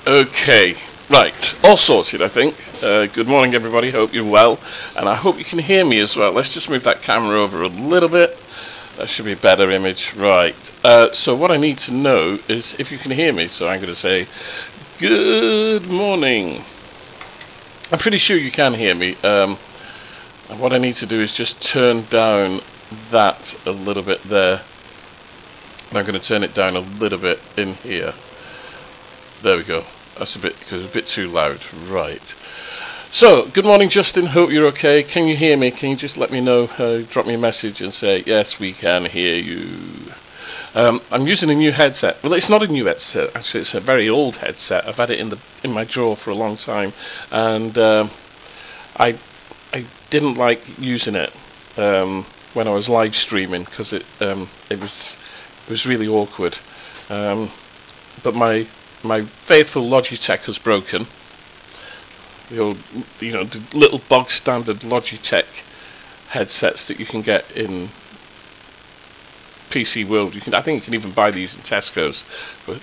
Okay, right, all sorted I think. Good morning everybody, hope you're well, and I hope you can hear me as well. Let's just move that camera over a little bit. That should be a better image. Right, so what I need to know is if you can hear me, so I'm going to say good morning. I'm pretty sure you can hear me. And what I need to do is just turn down that a little bit there. And I'm going to turn it down a little bit in here. There we go. That's a bit, because it's a bit too loud. Right. So, good morning Justin, hope you're okay. Can you hear me? Can you just let me know, drop me a message and say, yes, we can hear you. I'm using a new headset. Well, it's not a new headset, actually it's a very old headset. I've had it in my drawer for a long time, and I didn't like using it when I was live streaming, because it was really awkward. But my faithful Logitech has broken. The old, the little bog standard Logitech headsets that you can get in PC World. I think you can even buy these in Tesco's, but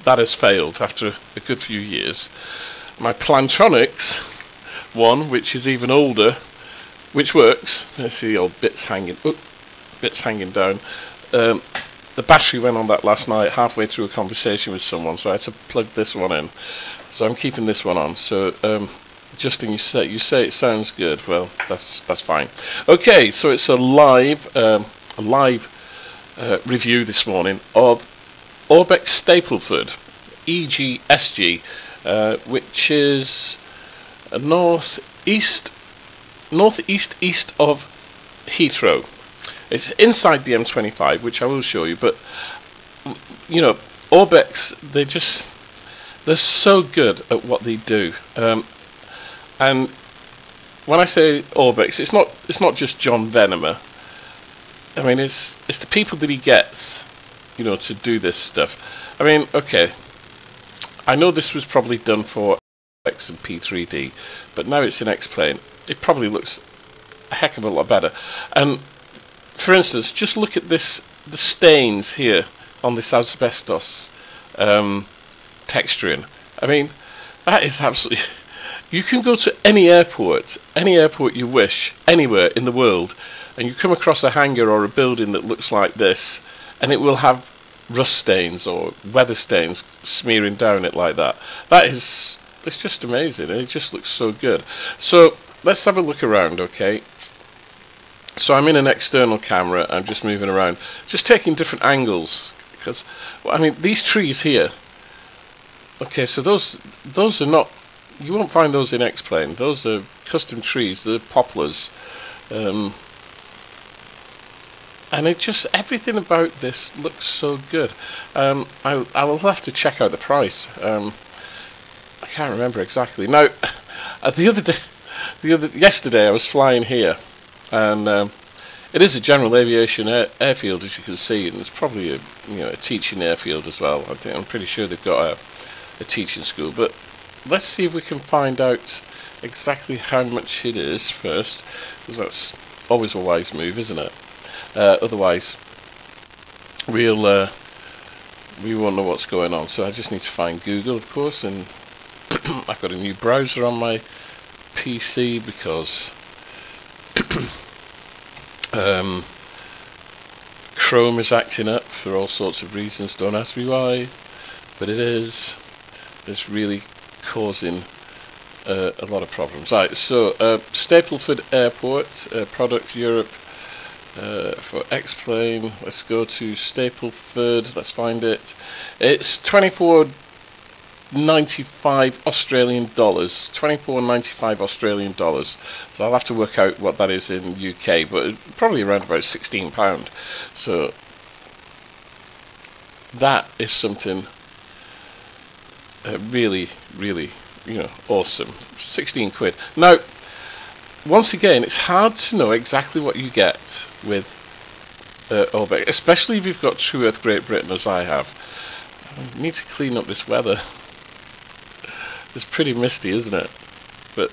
that has failed after a good few years. My Plantronics one, which is even older, which works. Let's see the old bits hanging down. The battery went on that last night halfway through a conversation with someone, so I had to plug this one in. So I'm keeping this one on. So Justin, you say it sounds good. Well, that's fine. Okay, so it's a live review this morning of Orbx Stapleford EGSG, which is northeast east of Heathrow. It's inside the M25, which I will show you, but Orbx, they're so good at what they do. And when I say Orbx, it's not just John Venomer. I mean, it's the people that he gets, to do this stuff. I mean, okay, I know this was probably done for X and P3D, but now it's in Xplane. It probably looks a heck of a lot better. And for instance, just look at the stains here on this asbestos texturing. I mean, that is absolutely... You can go to any airport you wish, anywhere in the world, and you come across a hangar or a building that looks like this, and it will have rust stains or weather stains smearing down it like that. It's just amazing, and it just looks so good. So let's have a look around, okay? So I'm in an external camera, I'm just moving around, just taking different angles, because, well, I mean, these trees here, okay, so those are not, you won't find those in Xplane. Those are custom trees, they're poplars, and it just, everything about this looks so good. I will have to check out the price. I can't remember exactly. Now, yesterday I was flying here, and it is a general aviation airfield, as you can see, and it's probably a teaching airfield as well. I'm pretty sure they've got a teaching school, but let's see if we can find out exactly how much it is first, because that's always a wise move, isn't it? Otherwise we won't know what's going on. So I just need to find Google, of course, and I've got a new browser on my PC because Chrome is acting up for all sorts of reasons. Don't ask me why, but it is. It's really causing a lot of problems. Right, so Stapleford Airport, product Europe for Xplane. Let's go to Stapleford. Let's find it. It's $24.95 Australian dollars. $24.95 Australian dollars. So I'll have to work out what that is in UK, but it's probably around about £16. So that is something really, really, awesome. 16 quid. Now, once again, it's hard to know exactly what you get with Orbx, especially if you've got True Earth Great Britain as I have. I need to clean up this weather. It's pretty misty, isn't it? But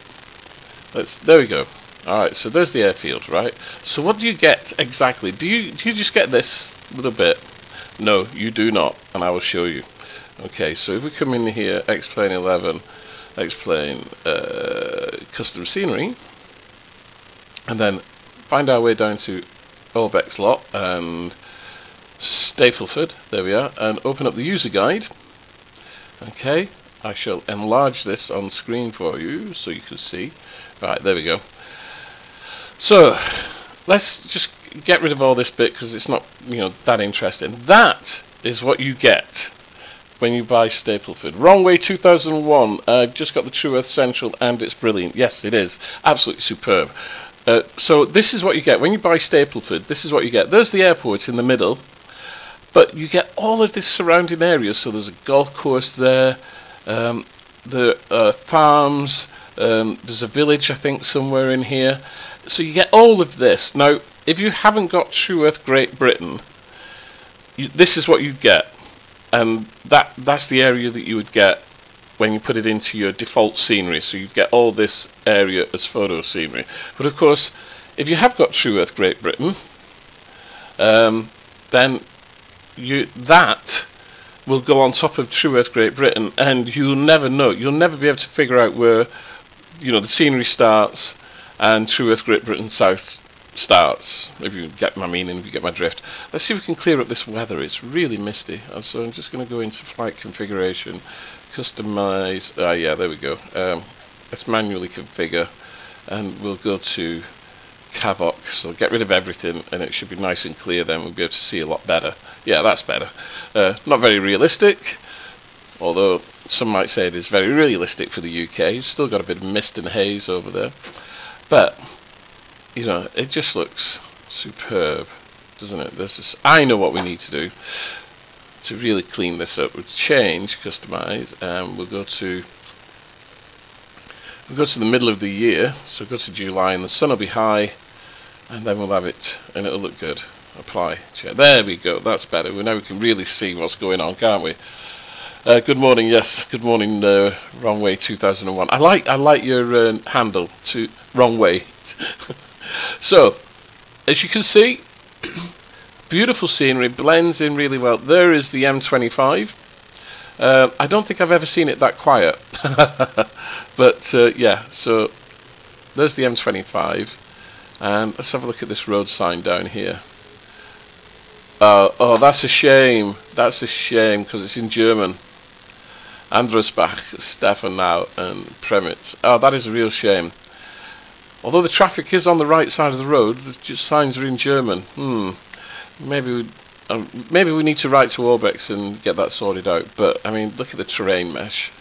there we go. Alright, so there's the airfield, right? So what do you get exactly? Do you just get this little bit? No, you do not, and I will show you. Okay, so if we come in here, Xplane 11, Xplane custom scenery, and then find our way down to Orbx lot and Stapleford, there we are, and open up the user guide. Okay, I shall enlarge this on screen for you so you can see. Right, there we go. So let's just get rid of all this bit because it's not, you know, that interesting. That is what you get when you buy Stapleford. Wrong Way 2001. Just got the True Earth Central and it's brilliant. Yes, it is. Absolutely superb. So this is what you get when you buy Stapleford. This is what you get. There's the airport in the middle, but you get all of this surrounding area. So there's a golf course there, the farms, there's a village I think somewhere in here. So you get all of this. Now if you haven't got True Earth Great Britain, this is what you get, and that's the area that you would get when you put it into your default scenery. So you get all this area as photo scenery. But of course, if you have got True Earth Great Britain, then that will go on top of True Earth Great Britain, and you'll never know. You'll never be able to figure out where, you know, the scenery starts and True Earth Great Britain South starts, if you get my meaning, if you get my drift. Let's see if we can clear up this weather. It's really misty, and so I'm just going to go into flight configuration, customize. Yeah, there we go. Let's manually configure, and we'll go to Cavoc. So get rid of everything, and it should be nice and clear. Then we'll be able to see a lot better. Yeah, that's better. Not very realistic, although some might say it is very realistic for the UK. It's still got a bit of mist and haze over there, but you know, it just looks superb, doesn't it? This is, I know what we need to do to really clean this up. We'll change, customize, and we'll go to the middle of the year. So go to July, and the sun will be high, and then we'll have it, and it'll look good. Apply. Check. There we go. That's better. Now we can really see what's going on, can't we? Good morning. Yes. Good morning. Wrong Way 2001. I like your handle to Wrong Way. So, as you can see, beautiful scenery, blends in really well. There is the M25. I don't think I've ever seen it that quiet. But yeah, so there's the M25. And let's have a look at this road sign down here. Oh, that's a shame. That's a shame because it's in German. Androsbach, Stefanow, and Premitz. Oh, that is a real shame. Although the traffic is on the right side of the road, the signs are in German. Maybe we need to write to Orbx and get that sorted out. But I mean, look at the terrain mesh.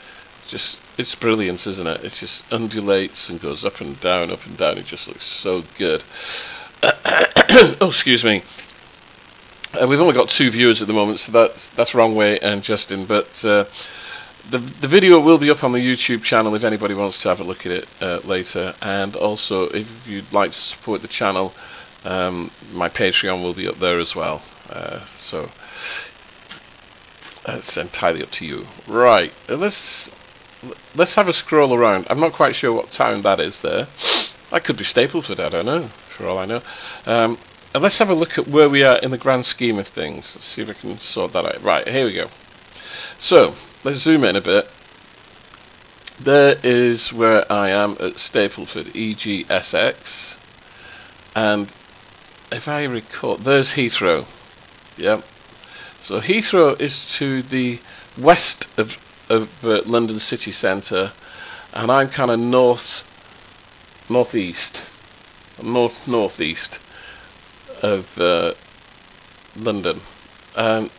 It's brilliant, isn't it? It just undulates and goes up and down, up and down. It just looks so good. Oh, excuse me. We've only got 2 viewers at the moment, so that's Wrong Way and Justin. But the video will be up on the YouTube channel if anybody wants to have a look at it later. And also, if you'd like to support the channel, my Patreon will be up there as well. So that's entirely up to you. Right, let's have a scroll around. I'm not quite sure what town that is there. That could be Stapleford, I don't know, for all I know. And let's have a look at where we are in the grand scheme of things. Let's see if I can sort that out. Right, here we go. So, let's zoom in a bit. There is where I am at Stapleford, EGSX. And if I recall, there's Heathrow. Yep. So Heathrow is to the west of London city centre, and I'm kind of northeast of London, and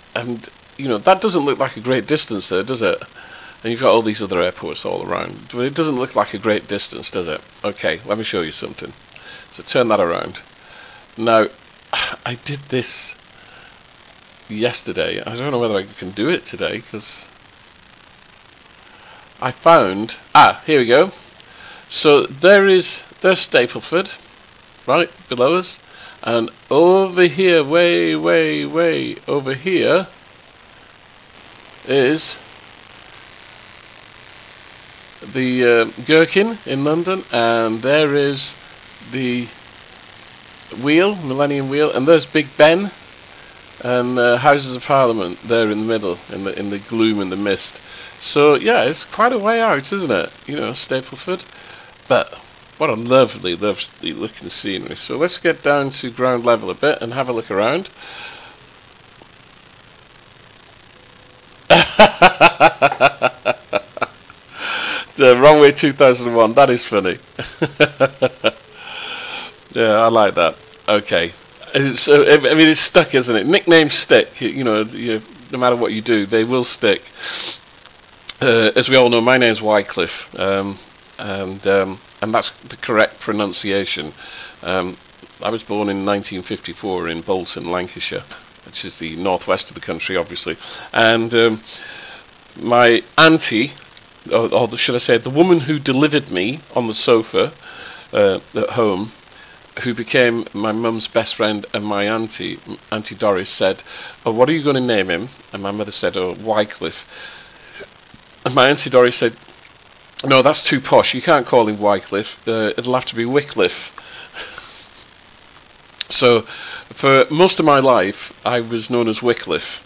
you know, that doesn't look like a great distance there, does it? And you've got all these other airports all around, but it doesn't look like a great distance, does it? Okay, let me show you something. So turn that around. Now, I did this yesterday. I don't know whether I can do it today, because I found, here we go. So there's Stapleford right below us, and over here, way over here, is the Gherkin in London, and there is the Wheel, Millennium Wheel, and there's Big Ben and Houses of Parliament there in the middle, in the gloom and the mist. So yeah, it's quite a way out, isn't it? You know, Stapleford. But what a lovely, lovely looking scenery. So let's get down to ground level a bit and have a look around. Wrong way 2001. That is funny. Yeah, I like that. Okay. So, I mean, it's stuck, isn't it? Nicknames stick. You know, no matter what you do, they will stick. As we all know, my name's Wycliffe, and that's the correct pronunciation. I was born in 1954 in Bolton, Lancashire, which is the northwest of the country, obviously. And my auntie, or should I say, the woman who delivered me on the sofa at home, who became my mum's best friend and my auntie Doris, said, "Oh, what are you going to name him?" And my mother said, "Oh, Wycliffe." And my auntie Doris said, "No, that's too posh. You can't call him Wycliffe. It'll have to be Wycliffe." So, for most of my life, I was known as Wycliffe,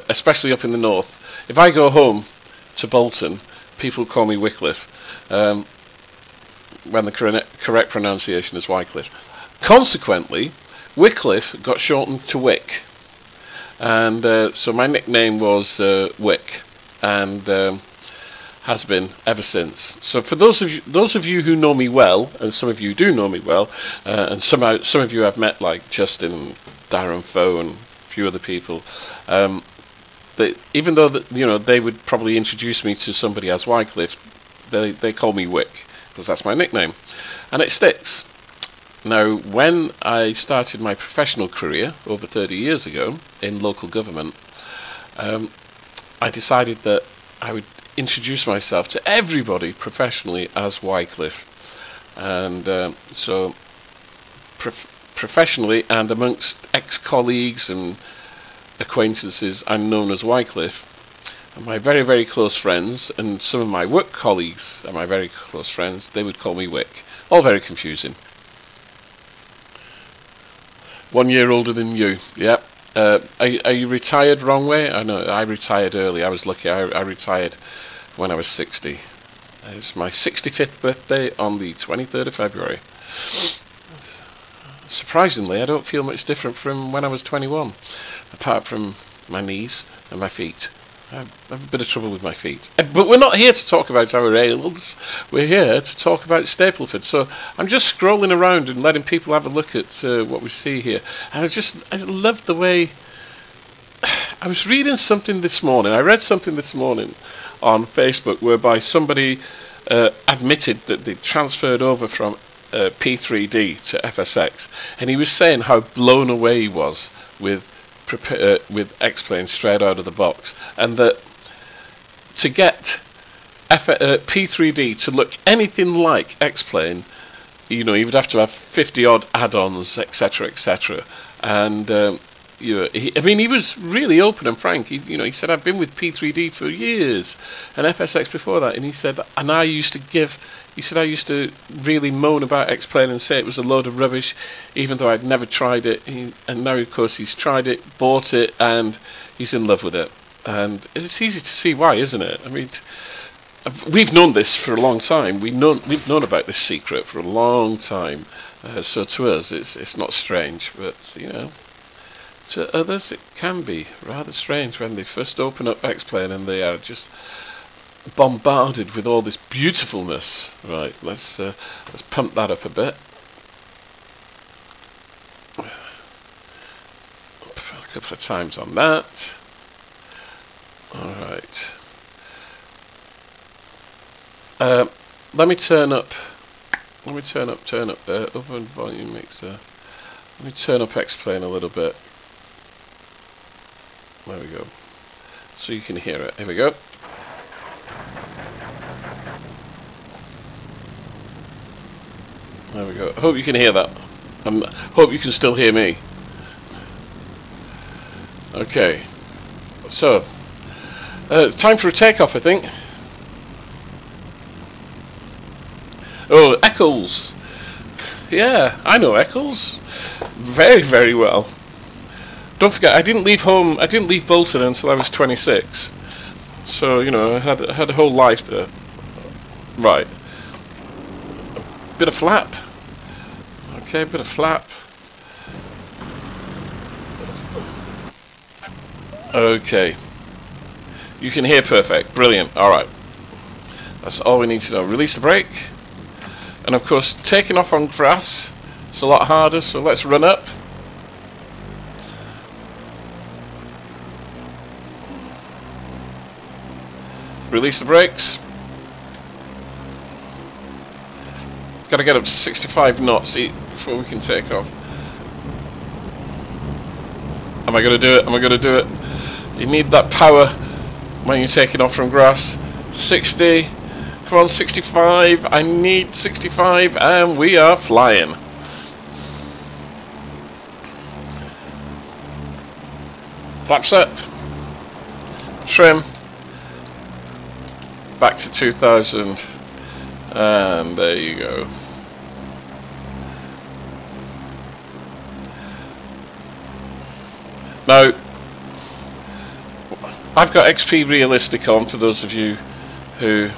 especially up in the north. If I go home to Bolton, people call me Wycliffe, when the correct pronunciation is Wycliffe. Consequently, Wycliffe got shortened to Wick, and so my nickname was Wick, and has been ever since. So for those of you who know me well, and some of you do know me well, and some of you I've met, like Justin, Darren Foe, and a few other people. Even though they would probably introduce me to somebody as Wycliffe, they call me Wick, because that's my nickname, and it sticks. Now, when I started my professional career over 30 years ago in local government, I decided that I would introduce myself to everybody professionally as Wycliffe, and so professionally and amongst ex-colleagues and acquaintances, I'm known as Wycliffe. And my very, very close friends and some of my work colleagues and my very close friends, they would call me Wick. All very confusing. 1 year older than you, yeah. Are you retired wrong way? I know, I retired early. I was lucky. I retired when I was 60. It's my 65th birthday on the 23rd of February. Surprisingly, I don't feel much different from when I was 21, apart from my knees and my feet. I have a bit of trouble with my feet. But we're not here to talk about our ails. We're here to talk about Stapleford. So I'm just scrolling around and letting people have a look at what we see here. And I love the way... I was reading something this morning. I read something this morning on Facebook whereby somebody admitted that they transferred over from P3D to FSX. And he was saying how blown away he was with Xplane straight out of the box, and that to get P3D to look anything like Xplane, you know, you would have to have 50 odd add-ons, etc., etc. And I mean, he was really open and frank. He said, "I've been with P3D for years and FSX before that," and he said, "And I used to really moan about Xplane and say it was a load of rubbish, even though I'd never tried it." And now, of course, he's tried it, bought it, and he's in love with it. And it's easy to see why, isn't it? I mean, we've known this for a long time. We've known about this secret for a long time. So to us, it's not strange, but you know, to others it can be rather strange when they first open up Xplane and they are just bombarded with all this beautifulness. Right, let's pump that up a bit. A couple of times on that. All right. Let me turn up. Open volume mixer. Let me turn up Xplane a little bit. There we go. So you can hear it. Here we go. There we go. Hope you can hear that. Hope you can still hear me. Okay. So, it's time for a takeoff, I think. Oh, Eccles. Yeah, I know Eccles very, very well. Don't forget, I didn't leave home. I didn't leave Bolton until I was 26. So you know, I had a whole life there. Right. Bit of flap. Okay, bit of flap. Okay. You can hear perfect. Brilliant. Alright. That's all we need to know. Release the brake. And of course, taking off on grass, it's a lot harder, so let's run up. Release the brakes. Got to get up to 65 knots before we can take off. Am I going to do it? Am I going to do it? You need that power when you're taking off from grass. 60. Come on, 65. I need 65, and we are flying. Flaps up. Trim. Back to 2000. And there you go. Now, I've got XP Realistic on for those of you who,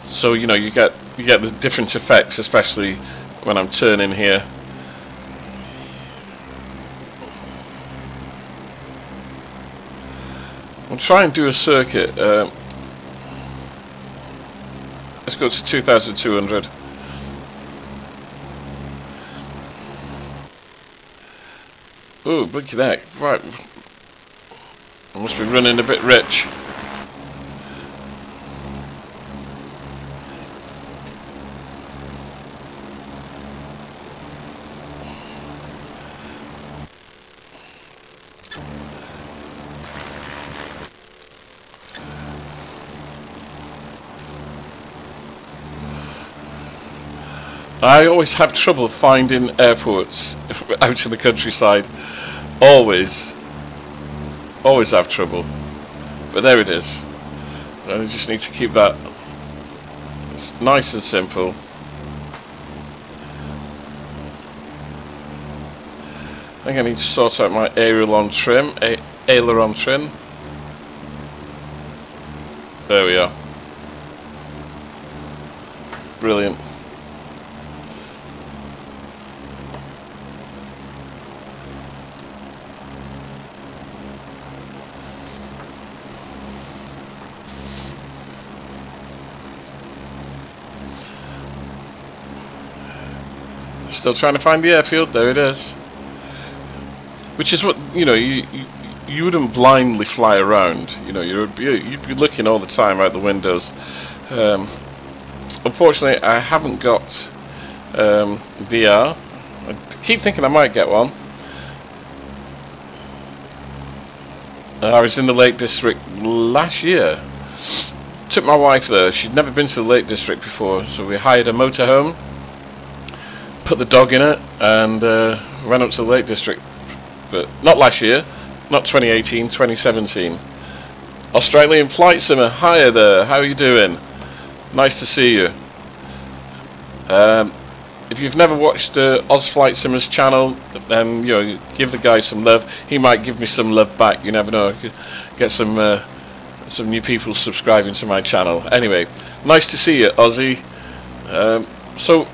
so you know, you get the different effects, especially when I'm turning here. I'll try and do a circuit. Let's go to 2200. Ooh, blinky neck. Right. I must be running a bit rich. I always have trouble finding airports out in the countryside. Always have trouble. But there it is. I just need to keep that nice and simple. I think I need to sort out my aileron trim. There we are. Brilliant. Still trying to find the airfield. There it is. Which is what, you know, you wouldn't blindly fly around. You know, you'd be looking all the time out the windows. Unfortunately, I haven't got VR. I keep thinking I might get one. I was in the Lake District last year. Took my wife there. She'd never been to the Lake District before, so we hired a motorhome. Put the dog in it and went up to the Lake District, but not last year, not 2018, 2017. Australian Flight Simmer, hiya there, how are you doing? Nice to see you. If you've never watched Oz Flight Simmer's channel, then you know, give the guy some love. He might give me some love back. You never know. Get some new people subscribing to my channel. Anyway, nice to see you, Ozzy. So,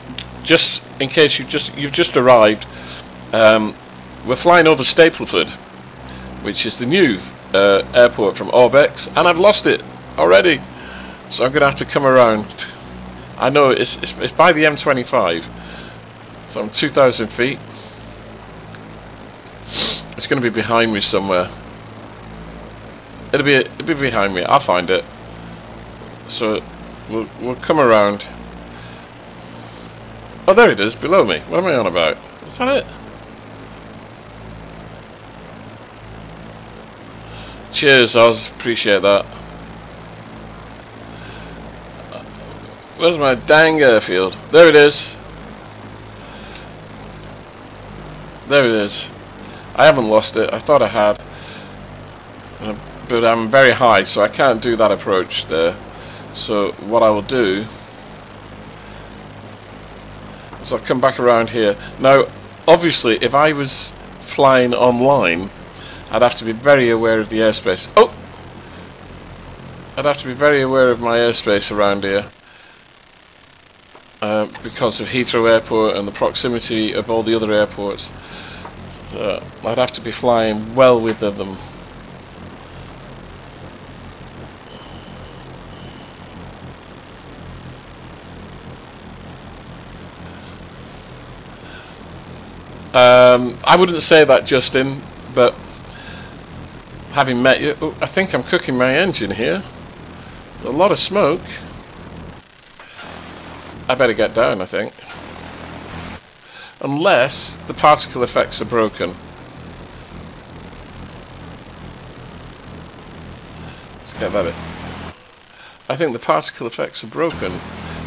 just in case you've just arrived, we're flying over Stapleford, which is the new airport from Orbx, and I've lost it already, so I'm gonna have to come around. I know it's by the M25, so I'm 2,000 feet. It's gonna be behind me somewhere. It'll be behind me. I'll find it. So we'll come around. Oh, there it is, below me. What am I on about? Is that it? Cheers, Oz. Appreciate that. Where's my dang airfield? There it is. There it is. I haven't lost it. I thought I had. But I'm very high, so I can't do that approach there. So what I will do is I'll come back around here. Now, obviously, if I was flying online, I'd have to be very aware of the airspace. Oh! I'd have to be very aware of my airspace around here. Because of Heathrow Airport and the proximity of all the other airports. I'd have to be flying well within them. I wouldn't say that, Justin, but having met you, I think I'm cooking my engine here. A lot of smoke. I better get down, I think. Unless the particle effects are broken. Let's get that in. I think the particle effects are broken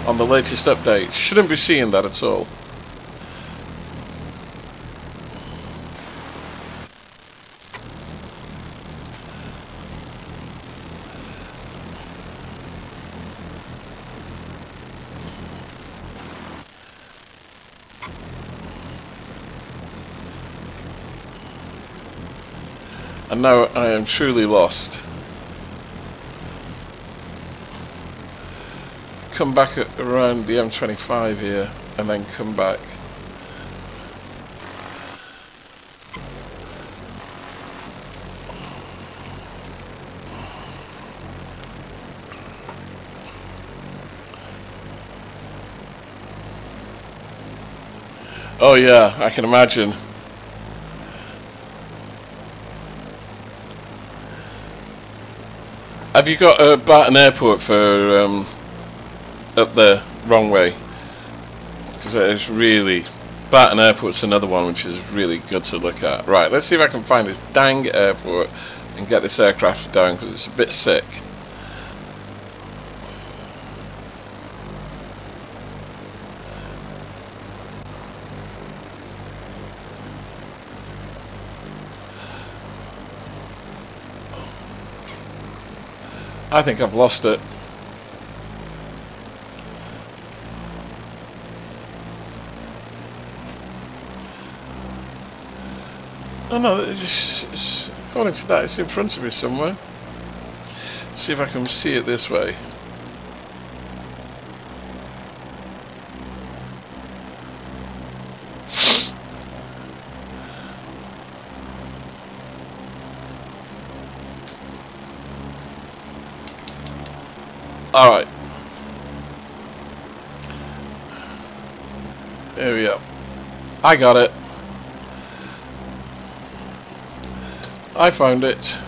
on the latest update. Shouldn't be seeing that at all. And now I am truly lost. Come back around the M25 here and then come back. Oh yeah, I can imagine. Have you got Barton Airport for up there, wrong way? Because it's really, Barton Airport's another one which is really good to look at. Right, let's see if I can find this dang airport and get this aircraft down because it's a bit sick. I think I've lost it. Oh no, it's, according to that, it's in front of me somewhere. Let's see if I can see it this way. Alright. There we go. I got it. I found it.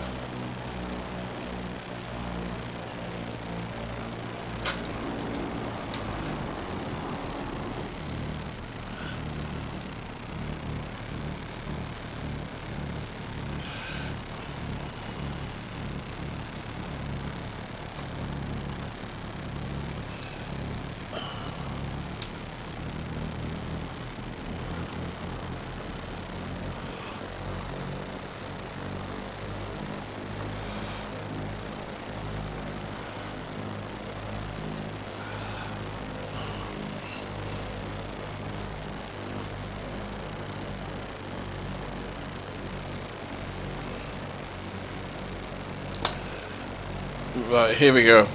Right, here we go.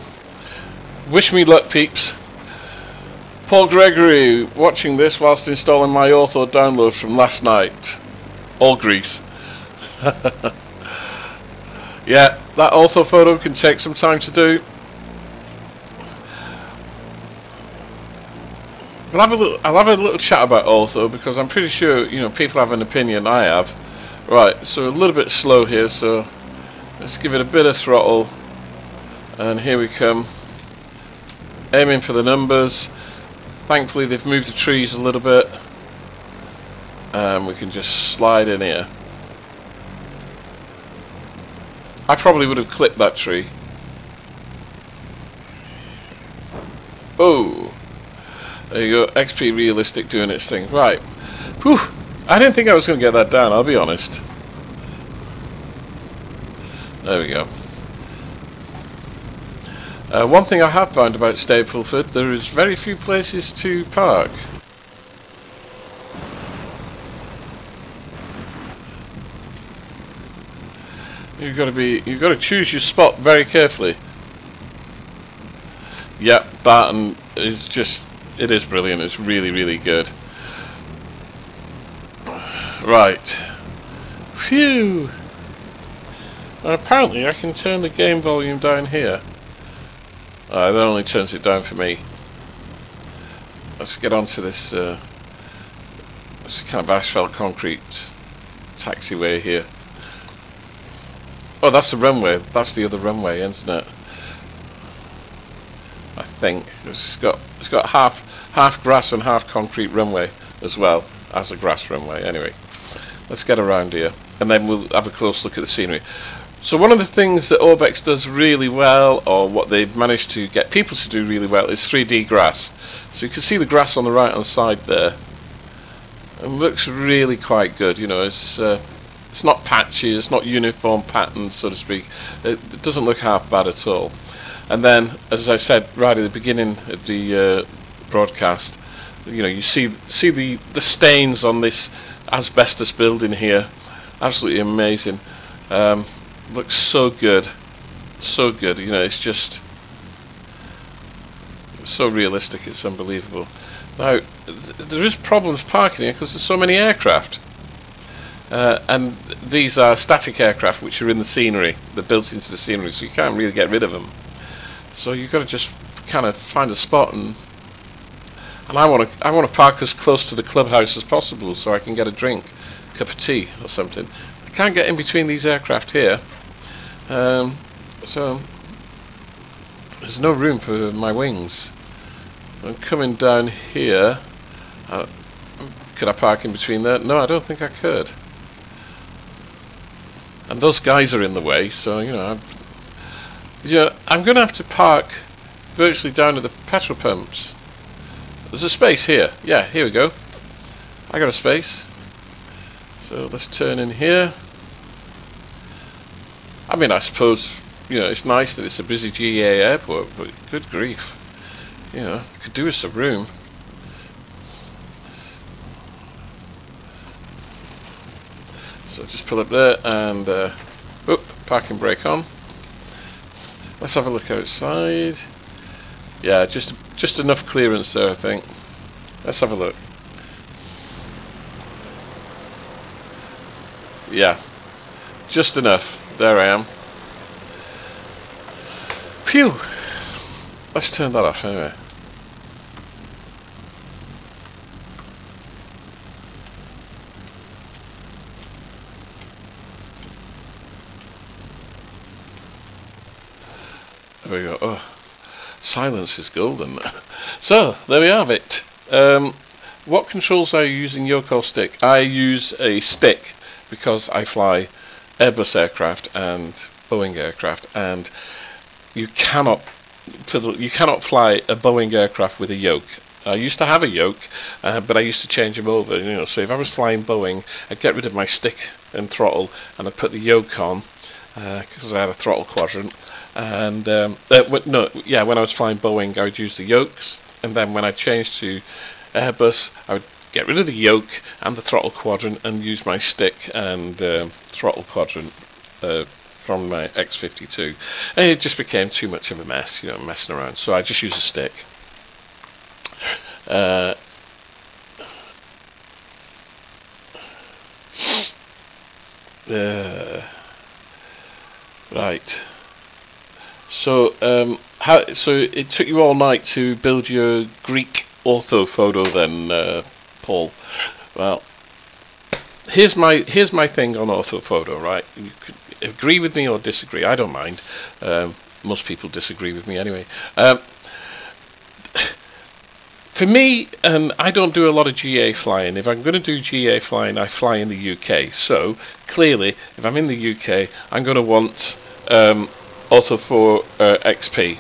Wish me luck, peeps. Paul Gregory, watching this whilst installing my Ortho download from last night. All grease. Yeah, that Ortho photo can take some time to do. I'll have a little chat about Ortho because I'm pretty sure, you know, people have an opinion. I have. Right, so a little bit slow here, so let's give it a bit of throttle. And here we come, aiming for the numbers. Thankfully they've moved the trees a little bit and we can just slide in here. I probably would have clipped that tree. Oh, there you go, XP Realistic doing its thing. Right, whew, I didn't think I was going to get that down, I'll be honest. There we go. One thing I have found about Stapleford, there is very few places to park. You've got to choose your spot very carefully. Yeah, Barton is just, it is brilliant. It's really, really good. Right. Phew. And apparently I can turn the game volume down here. That only turns it down for me. Let's get onto this, this kind of asphalt concrete taxiway here. Oh, that's the runway. That's the other runway, isn't it? I think it's got half grass and half concrete runway as well as a grass runway. Anyway, let's get around here and then we'll have a close look at the scenery. So one of the things that Orbx does really well, or what they've managed to get people to do really well, is 3D grass. So you can see the grass on the right hand side there. It looks really quite good. You know, it's not patchy, it's not uniform patterns, so to speak. It doesn't look half bad at all. And then, as I said right at the beginning of the broadcast, you know, you see the stains on this asbestos building here. Absolutely amazing. Looks so good, so good. You know, it's just so realistic. It's unbelievable. Now, there is problems parking here because there's so many aircraft, and these are static aircraft which are in the scenery. They're built into the scenery, so you can't really get rid of them. So you've got to just kind of find a spot, and I want to park as close to the clubhouse as possible so I can get a drink, a cup of tea or something. I can't get in between these aircraft here, so there's no room for my wings. I'm coming down here. Could I park in between there? No, I don't think I could. And those guys are in the way, so you know, I'm going to have to park virtually down at the petrol pumps. There's a space here. Yeah, here we go. I got a space. So let's turn in here. I mean, I suppose, you know, it's nice that it's a busy GA airport, but good grief. You know, could do with some room. So just pull up there and parking brake on. Let's have a look outside. Yeah, just enough clearance there, I think. Let's have a look. Yeah, just enough. There I am. Phew. Let's turn that off anyway. There we go. Oh, silence is golden. So, there we have it. What controls are you using yoke or stick? I use a stick because I fly Airbus aircraft and Boeing aircraft, and you cannot fly a Boeing aircraft with a yoke. I used to have a yoke, but I used to change them over. You know, so if I was flying Boeing, I'd get rid of my stick and throttle, and I'd put the yoke on because I had a throttle quadrant. And when I was flying Boeing, I would use the yokes, and then when I changed to Airbus, I would get rid of the yoke and the throttle quadrant and use my stick and throttle quadrant from my X52. And it just became too much of a mess, you know, messing around. So I just use a stick. Right. So, so it took you all night to build your Greek orthophoto then, Paul? Well, here's my thing on orthophoto, right? You could agree with me or disagree. I don't mind. Most people disagree with me anyway. For me, I don't do a lot of GA flying. If I'm going to do GA flying, I fly in the UK. So clearly, if I'm in the UK, I'm going to want Ortho for XP.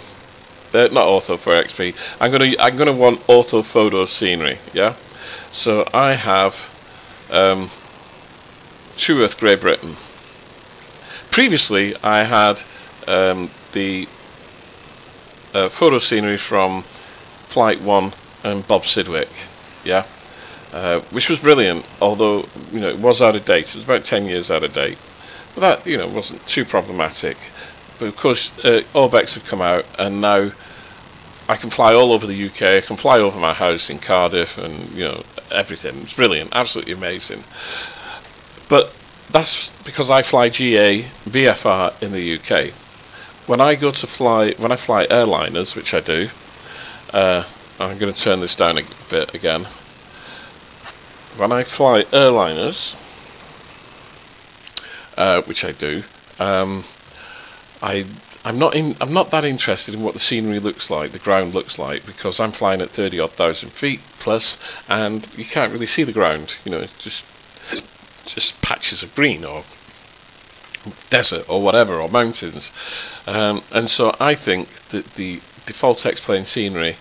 Not Ortho for XP. I'm gonna want orthophoto scenery. Yeah. So I have True Earth Great Britain. Previously, I had the photo scenery from Flight 1 and Bob Sidwick. Yeah. Which was brilliant, although you know it was out of date. It was about 10 years out of date. But that, you know, wasn't too problematic. But of course, Orbx have come out, and now I can fly all over the UK. I can fly over my house in Cardiff, and you know, everything. It's brilliant, absolutely amazing. But that's because I fly GA VFR in the UK. When I fly airliners, which I do, I'm going to turn this down a bit again. When I fly airliners, which I do, I'm not that interested in what the scenery looks like, the ground looks like, because I'm flying at 30-odd thousand feet plus, and you can't really see the ground. You know, it's just patches of green or desert or whatever, or mountains. And so I think that the default Xplane scenery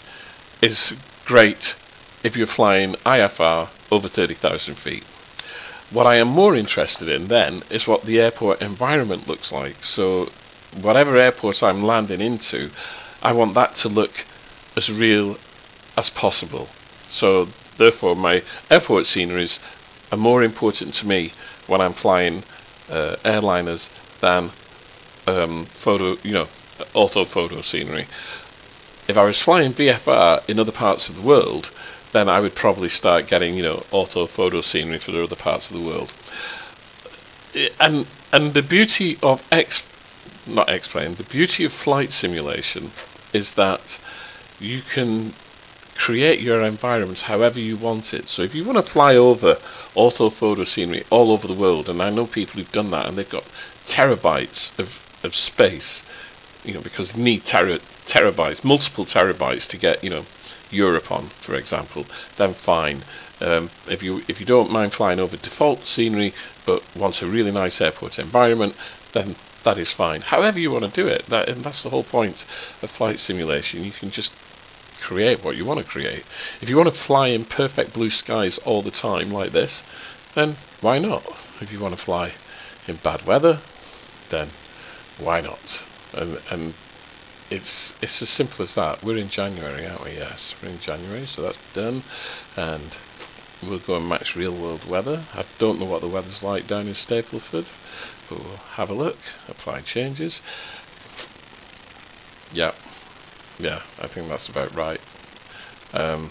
is great if you're flying IFR over 30,000 feet. What I am more interested in then is what the airport environment looks like. So whatever airport I'm landing into, I want that to look as real as possible. So therefore my airport sceneries are more important to me when I'm flying airliners than orthophoto scenery. If I was flying VFR in other parts of the world, then I would probably start getting, you know, orthophoto scenery for the other parts of the world. And the beauty of the beauty of flight simulation is that you can create your environment however you want it. So if you want to fly over orthophoto scenery all over the world, and I know people who've done that, and they've got terabytes of space, you know, because you need terabytes, multiple terabytes to get, you know, Europe on, for example, then fine. If you don't mind flying over default scenery but want a really nice airport environment, then that is fine. However you want to do it, and that's the whole point of flight simulation. You can just create what you want to create. If you want to fly in perfect blue skies all the time like this, then why not? If you want to fly in bad weather, then why not? And it's as simple as that. We're in January, aren't we? Yes, we're in January, so that's done, and we'll go and match real world weather. I don't know what the weather's like down in Stapleford, but we'll have a look. Apply changes. Yeah, I think that's about right. Oh,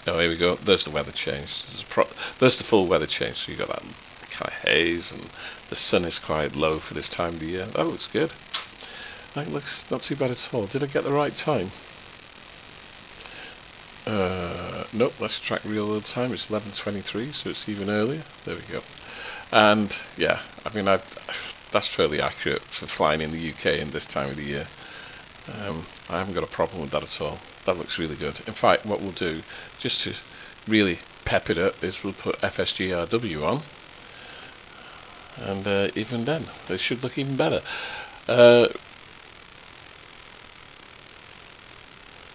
here we go. There's the weather change. There's the full weather change. So you got that kind of haze, and the sun is quite low for this time of the year. That looks good. That looks not too bad at all. Did I get the right time? Nope, let's track real world time. It's 11:23, so it's even earlier. There we go. And yeah, I mean, that's fairly accurate for flying in the UK in this time of the year. I haven't got a problem with that at all. That looks really good. In fact, what we'll do, just to really pep it up, is we'll put FSGRW on, and even then, it should look even better.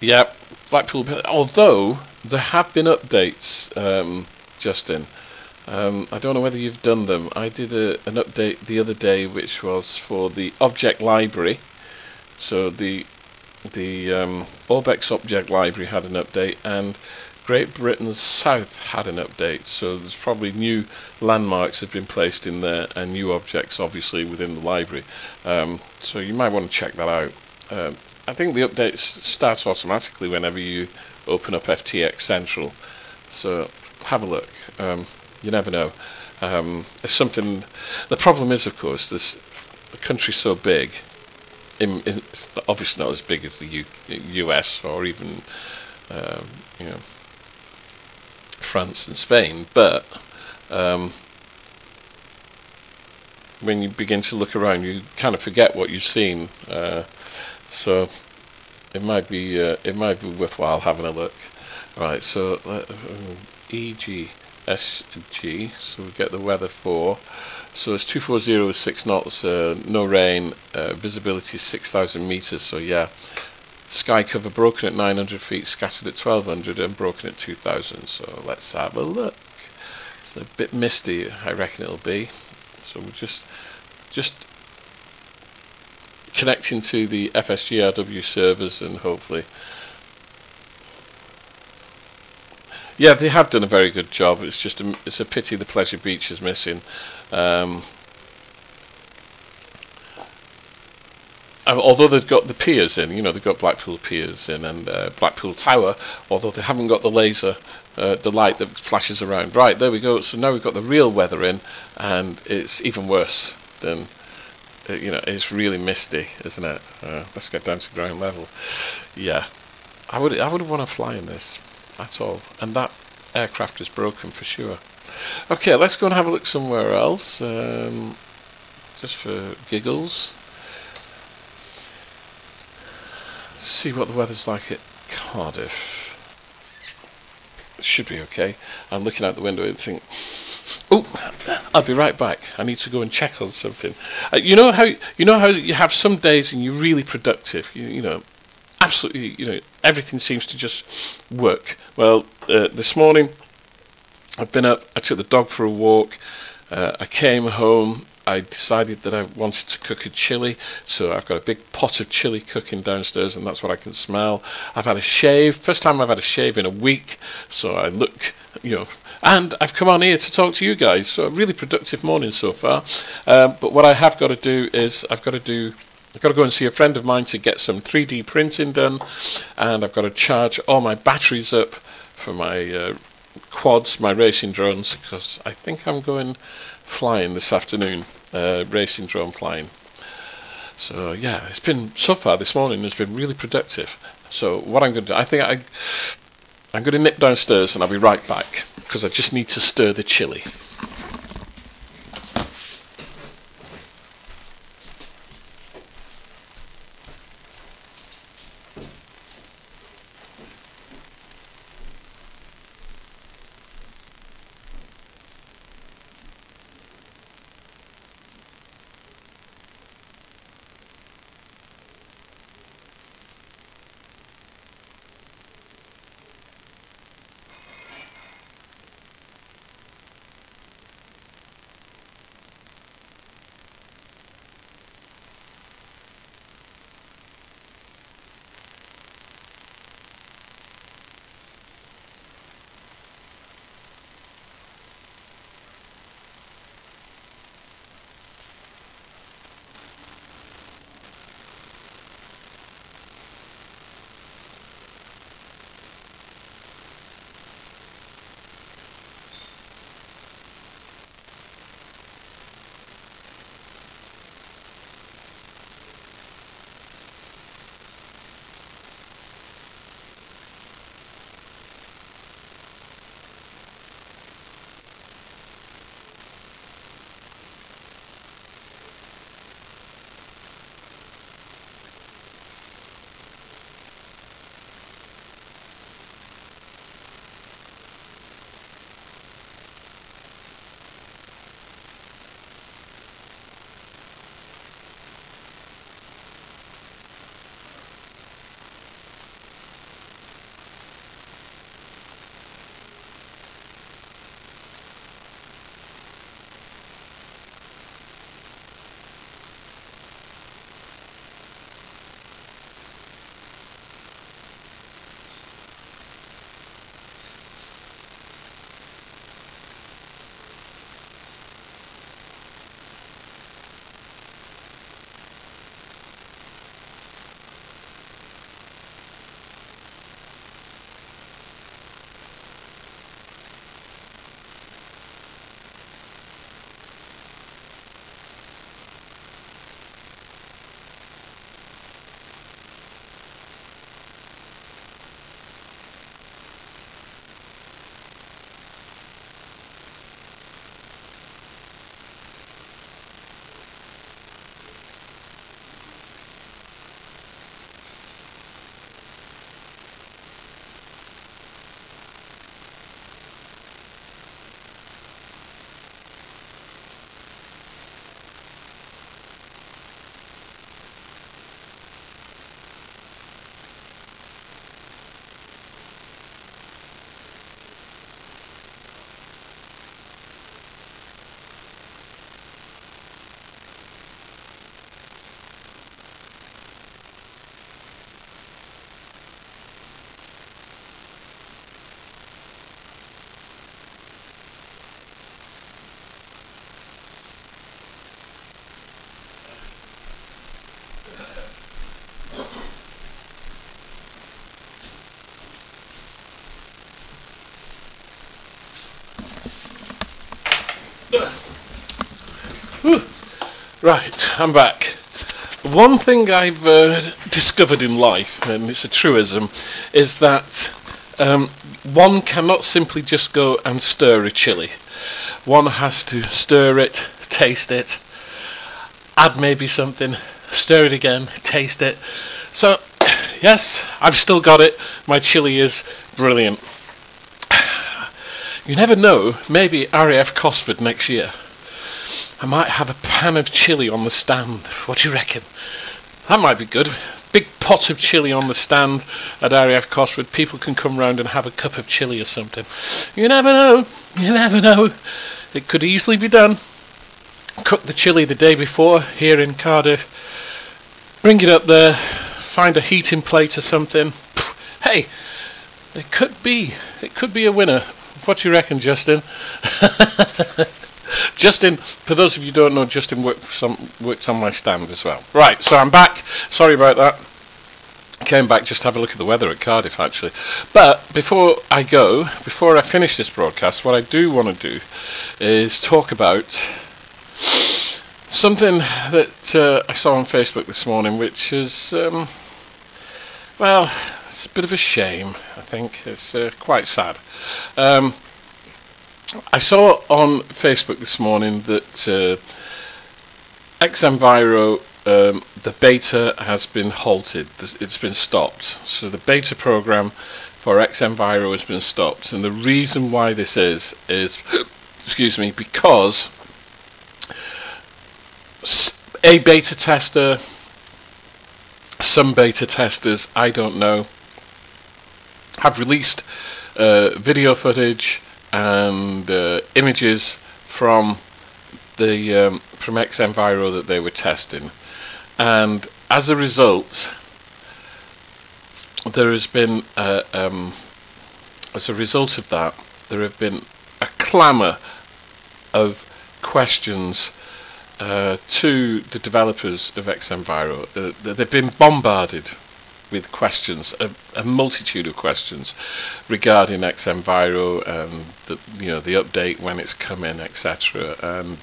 Yeah, Blackpool. Although there have been updates, Justin. I don't know whether you've done them. I did an update the other day, which was for the object library. So the Orbx object library had an update, and Great Britain's South had an update. So there's probably new landmarks have been placed in there, and new objects, obviously, within the library. So you might want to check that out. I think the updates start automatically whenever you open up FTX Central, so have a look. You never know. It's something. The problem is, of course, the country's so big. It's obviously not as big as the US or even you know, France and Spain, but when you begin to look around, you kind of forget what you've seen. So it might be worthwhile having a look. Right, so EGSG, so we get the weather for. So it's 240 with 6 knots, no rain, visibility 6,000 meters. So yeah, sky cover broken at 900 feet, scattered at 1,200, and broken at 2,000. So let's have a look. It's a bit misty, I reckon it'll be. So we'll just connecting to the FSGRW servers, and hopefully, yeah, they have done a very good job. It's just it's a pity the Pleasure Beach is missing. although they've got the piers in, you know, they've got Blackpool piers in and Blackpool Tower, although they haven't got the laser, the light that flashes around. Right, there we go. So now we've got the real weather in, and it's even worse than, you know, it's really misty, isn't it? Let's get down to ground level. Yeah, I wouldn't want to fly in this at all, and that aircraft is broken for sure. Okay, let's go and have a look somewhere else, just for giggles. See what the weather's like at Cardiff. It should be okay. I'm looking out the window and think, oh, I'll be right back. I need to go and check on something. You know how you have some days and you're really productive. You know, absolutely. You know, everything seems to just work. Well, this morning I've been up. I took the dog for a walk. I came home. I decided that I wanted to cook a chili, so I've got a big pot of chili cooking downstairs, and that's what I can smell. I've had a shave, first time I've had a shave in a week, so I look, you know, and I've come on here to talk to you guys, so a really productive morning so far. But what I have got to do is I've got to go and see a friend of mine to get some 3D printing done, and I've got to charge all my batteries up for my quads, my racing drones, because I think I'm going flying this afternoon. Racing drone flying. So yeah, it's been, so far this morning has been really productive. So what I'm going to do, I think I'm going to nip downstairs and I'll be right back, because I just need to stir the chili. Right, I'm back. One thing I've discovered in life, and it's a truism, is that one cannot simply just go and stir a chili. One has to stir it, taste it, add maybe something, stir it again, taste it. So, yes, I've still got it. My chili is brilliant. You never know, maybe RAF Cosford next year. I might have a pan of chili on the stand. What do you reckon? That might be good. Big pot of chili on the stand at RAF Cosford. People can come round and have a cup of chili or something. You never know. You never know. It could easily be done. Cook the chili the day before here in Cardiff. Bring it up there. Find a heating plate or something. Hey, it could be a winner. What do you reckon, Justin? Justin, for those of you who don't know, Justin worked on my stand as well. Right, so I'm back. Sorry about that. Came back just to have a look at the weather at Cardiff, actually. But before I finish this broadcast, what I do want to do is talk about something that I saw on Facebook this morning, which is, well, it's a bit of a shame, I think. It's quite sad. I saw on Facebook this morning that XEnviro, the beta has been halted. It's been stopped. So the beta program for XEnviro has been stopped. And the reason why this is excuse me, because a beta tester, some beta testers, I don't know, have released video footage and images from XEnviro that they were testing, and as a result, there has been as a result of that, there have been a clamour of questions to the developers of XEnviro. They've been bombarded with questions, a multitude of questions regarding XEnviro and the update, when it's coming, etc. And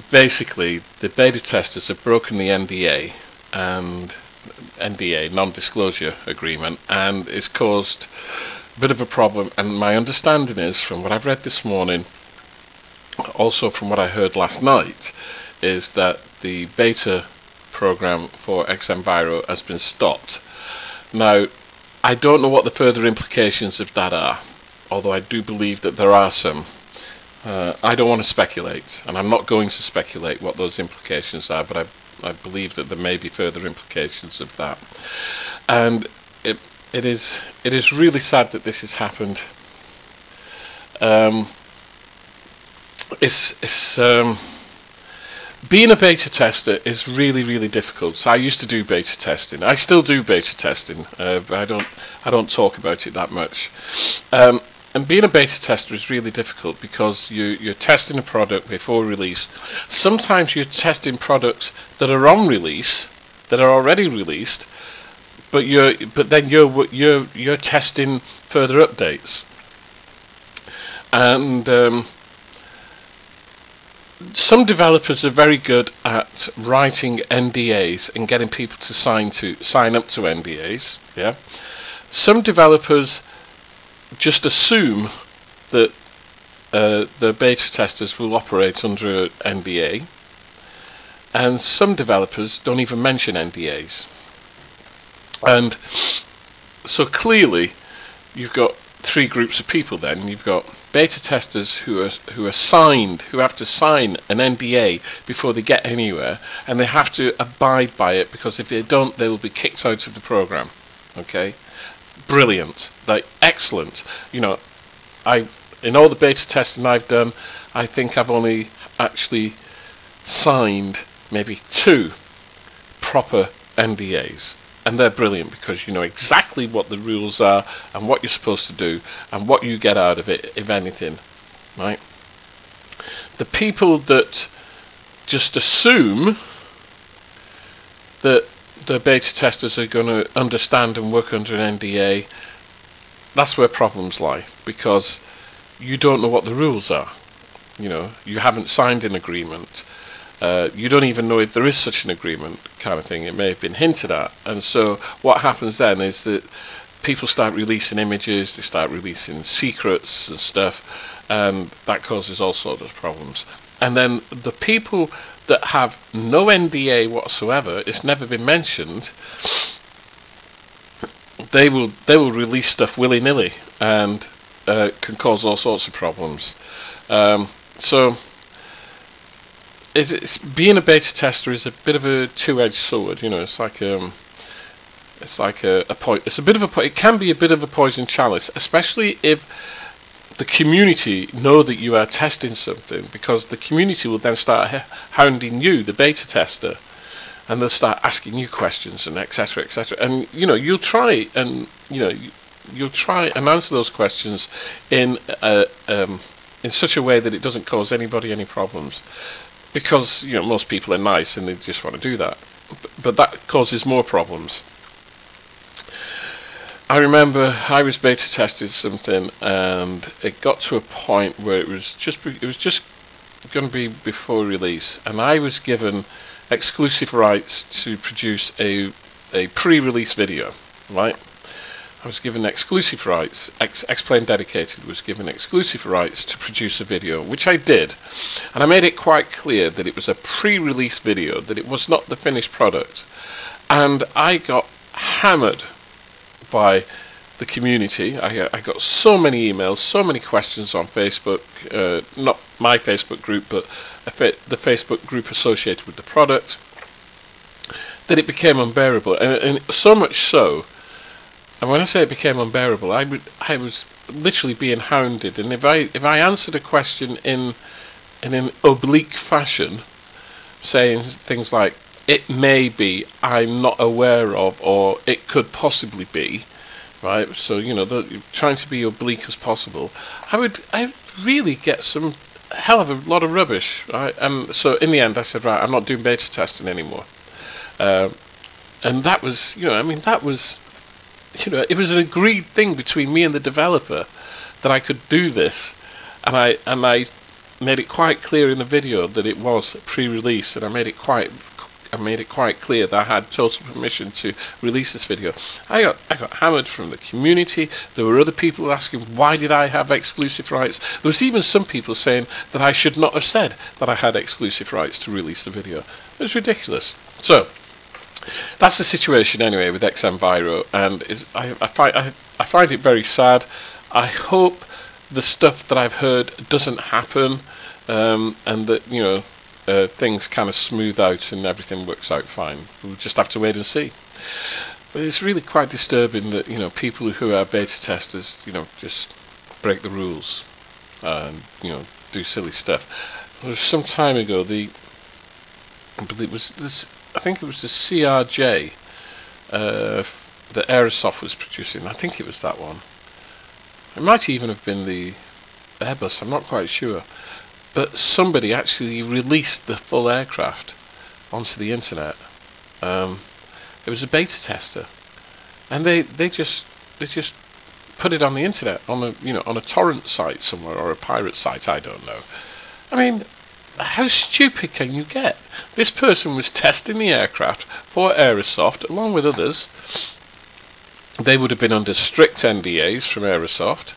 basically, the beta testers have broken the NDA and non-disclosure agreement, and it's caused a bit of a problem. And my understanding is, from what I've read this morning, also from what I heard last night, is that the beta program for XEnviro has been stopped. Now, I don't know what the further implications of that are, although I do believe that there are some. I don't want to speculate, and I'm not going to speculate what those implications are, but I believe that there may be further implications of that. And it is really sad that this has happened. Being a beta tester is really, really difficult. So I used to do beta testing. I still do beta testing, but I don't talk about it that much. And being a beta tester is really difficult because you're testing a product before release. Sometimes you're testing products that are on release, that are already released, but then you're testing further updates. And some developers are very good at writing NDAs and getting people to sign up to NDAs. Yeah, some developers just assume that the beta testers will operate under an NDA, and some developers don't even mention NDAs. And so clearly, you've got three groups of people. Then you've got beta testers who have to sign an NDA before they get anywhere, and they have to abide by it, because if they don't, they will be kicked out of the program. Okay, brilliant, like excellent. In all the beta testing I've done, I think I've only actually signed maybe 2 proper NDAs. And they're brilliant, because you know exactly what the rules are and what you're supposed to do and what you get out of it, if anything, right? The people that just assume that the beta testers are going to understand and work under an NDA, that's where problems lie, because you don't know what the rules are. You haven't signed an agreement. You don't even know if there is such an agreement, kind of thing. It may have been hinted at. And so what happens then is that people start releasing images, they start releasing secrets and stuff, and that causes all sorts of problems. And then the people that have no NDA whatsoever, it's never been mentioned, they will release stuff willy-nilly, and can cause all sorts of problems. So it's being a beta tester is a bit of a two-edged sword. You know, it's like it can be a bit of a poison chalice, especially if the community know that you are testing something, because the community will then start hounding you, the beta tester, and they'll start asking you questions and etc., etc. And you know, you'll try and answer those questions in such a way that it doesn't cause anybody any problems, because you know, most people are nice and they just want to do that, but that causes more problems. I remember I was beta testing something, and it got to a point where it was just going to be before release, and I was given exclusive rights to produce a pre-release video, right? I was given exclusive rights. Xplane Dedicated was given exclusive rights to produce a video, which I did, and I made it quite clear that it was a pre-release video, that it was not the finished product, and I got hammered by the community. I got so many emails, so many questions on Facebook, not my Facebook group, but the Facebook group associated with the product, that it became unbearable, and so much so. And when I say it became unbearable, I was literally being hounded. And if I answered a question in an oblique fashion, saying things like, it may be, I'm not aware of, or it could possibly be, right? So, you know, trying to be oblique as possible, I really get some hell of a lot of rubbish, right? And so in the end I said, right, I'm not doing beta testing anymore. And that was, you know, I mean, that was, you know, it was an agreed thing between me and the developer that I could do this, and I made it quite clear in the video that it was pre-release, and I made it quite clear that I had total permission to release this video. I got hammered from the community. There were other people asking, why did I have exclusive rights? There was even some people saying that I should not have said that I had exclusive rights to release the video. It was ridiculous. So that's the situation anyway with XMViro, and I find it very sad. I hope the stuff that I've heard doesn't happen, and that, you know, things kind of smooth out and everything works out fine. We'll just have to wait and see. But it's really quite disturbing that, you know, people who are beta testers, you know, just break the rules and, you know, do silly stuff. There was some time ago, I think it was the CRJ that Aerosoft was producing. I think it was that one. It might even have been the Airbus, I'm not quite sure. But somebody actually released the full aircraft onto the internet. It was a beta tester, and they just put it on the internet, on a torrent site somewhere, or a pirate site, I don't know. I mean, how stupid can you get? This person was testing the aircraft for Aerosoft along with others. They would have been under strict NDAs from Aerosoft,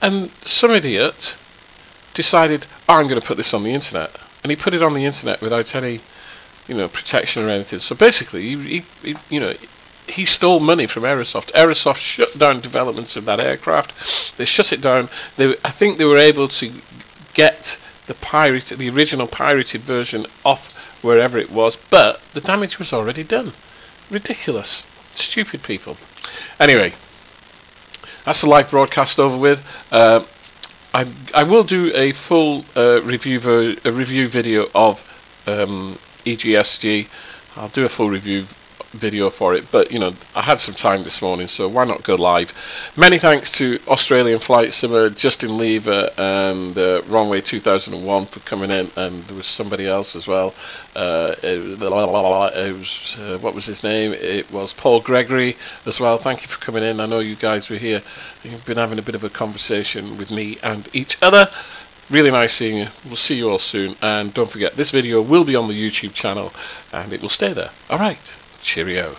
and some idiot decided, oh, I'm going to put this on the internet, and he put it on the internet without any, you know, protection or anything. So basically, he stole money from Aerosoft. Aerosoft shut down developments of that aircraft. They shut it down. I think they were able to get the original pirated version off wherever it was, but the damage was already done. Ridiculous, stupid people. Anyway, that's the live broadcast over with. I will do a full review video of EGSG. I'll do a full review video for it, but you know, I had some time this morning, so why not go live? Many thanks to Australian Flight Simmer, Justin Lever, and Wrongway 2001 for coming in, and there was somebody else as well. It was what was his name? It was Paul Gregory as well. Thank you for coming in. I know you guys were here. You've been having a bit of a conversation with me and each other. Really nice seeing you. We'll see you all soon, and don't forget, this video will be on the YouTube channel and it will stay there. Alright, cheerio.